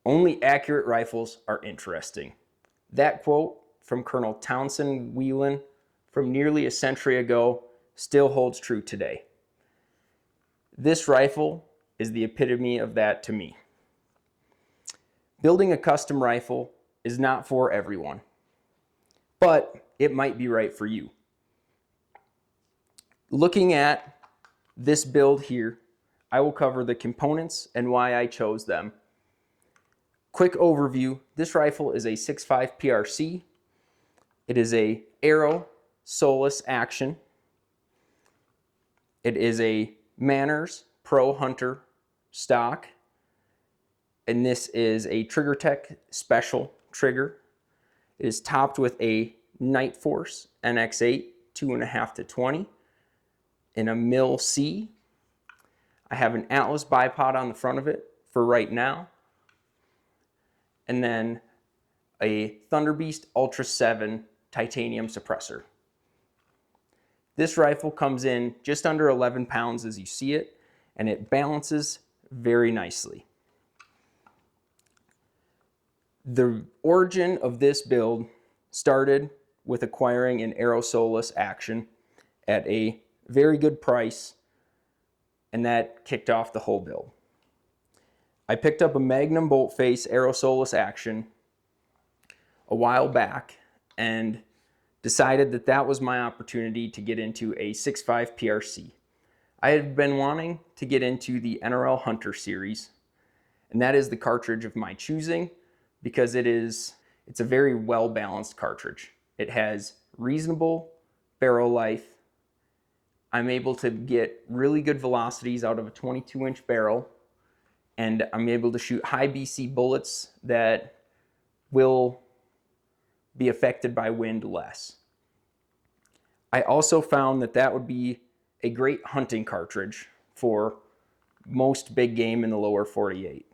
Only accurate rifles are interesting. That quote from Colonel Townsend Whelan from nearly a century ago still holds true today. This rifle is the epitome of that to me. Building a custom rifle is not for everyone, but it might be right for you. Looking at this build here, I will cover the components and why I chose them. Quick overview, this rifle is a 6.5 PRC. It is a Aero Solus action. It is a Manners Pro Hunter stock. And this is a Triggertech special trigger. It is topped with a Nightforce NX8 2.5 to 20 in a mil C. I have an Atlas bipod on the front of it for right now. And then a Thunderbeast Ultra 7 titanium suppressor. This rifle comes in just under 11 pounds as you see it, and it balances very nicely. The origin of this build started with acquiring an Aero Solus action at a very good price, and that kicked off the whole build. I picked up a Magnum bolt face Aero Solus action a while back and decided that that was my opportunity to get into a 6.5 PRC. I had been wanting to get into the NRL Hunter series, and that is the cartridge of my choosing because it's a very well-balanced cartridge. It has reasonable barrel life. I'm able to get really good velocities out of a 22-inch barrel, and I'm able to shoot high BC bullets that will be affected by wind less. I also found that that would be a great hunting cartridge for most big game in the lower 48.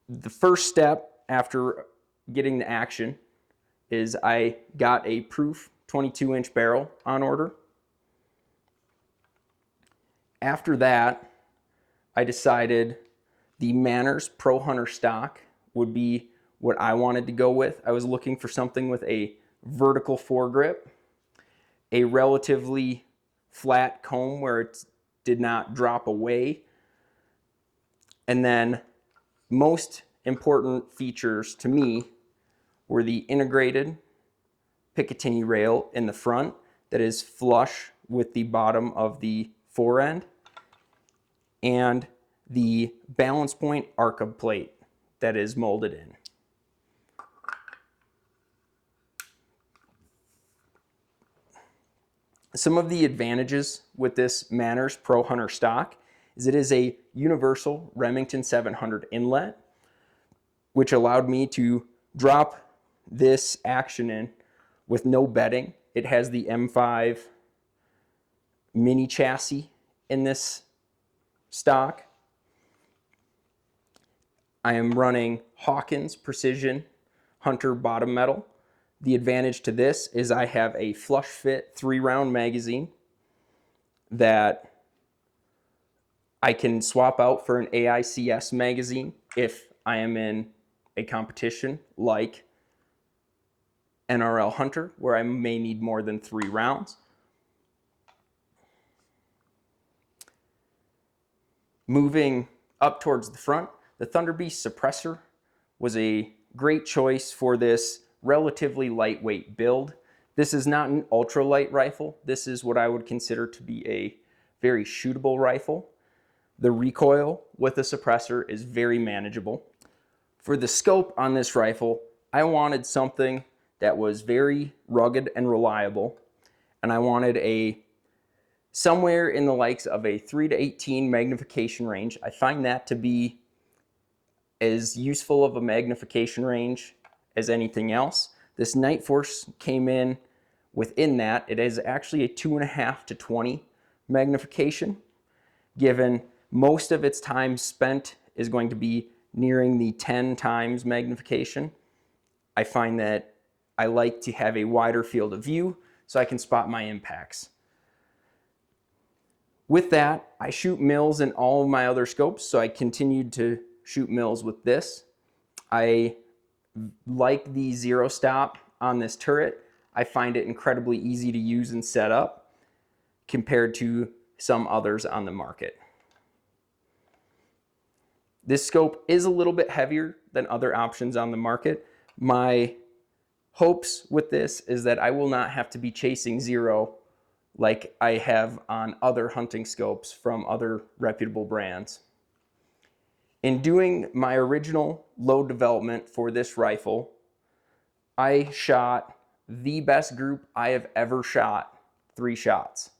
The first step after getting the action is I got a proof 22-inch barrel on order. After that, I decided the Manners Pro Hunter stock would be what I wanted to go with. I was looking for something with a vertical foregrip, a relatively flat comb where it did not drop away, and then most important features to me were the integrated Picatinny rail in the front that is flush with the bottom of the forend, and the balance point arca plate that is molded in. Some of the advantages with this Manners Pro Hunter stock is it is a universal Remington 700 inlet, which allowed me to drop this action in with no bedding. It has the M5 mini chassis in this stock. I am running Hawkins Precision Hunter bottom metal. The advantage to this is I have a flush fit 3-round magazine that I can swap out for an AICS magazine if I am in a competition like NRL Hunter, where I may need more than 3 rounds. Moving up towards the front, the Thunderbeast Suppressor was a great choice for this relatively lightweight build. This is not an ultralight rifle. This is what I would consider to be a very shootable rifle. The recoil with the suppressor is very manageable. For the scope on this rifle, I wanted something that was very rugged and reliable, and I wanted somewhere in the likes of a 3 to 18 magnification range. I find that to be as useful of a magnification range as anything else. This Nightforce came in within that. It is actually a 2.5 to 20 magnification, given most of its time spent is going to be nearing the 10 times magnification. I find that I like to have a wider field of view so I can spot my impacts. With that, I shoot mills in all of my other scopes, so I continued to shoot mills with this. I like the zero stop on this turret. I find it incredibly easy to use and set up compared to some others on the market. This scope is a little bit heavier than other options on the market. My hopes with this is that I will not have to be chasing zero like I have on other hunting scopes from other reputable brands. In doing my original load development for this rifle, I shot the best group I have ever shot, 3 shots.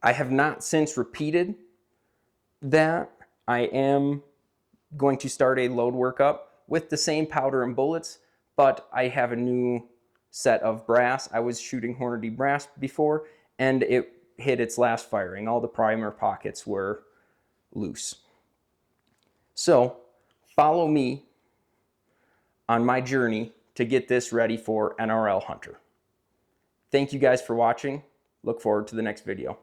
I have not since repeated that. I am going to start a load workup with the same powder and bullets, but I have a new set of brass. I was shooting Hornady brass before, and it hit its last firing. All the primer pockets were loose. So follow me on my journey to get this ready for NRL Hunter. Thank you guys for watching. Look forward to the next video.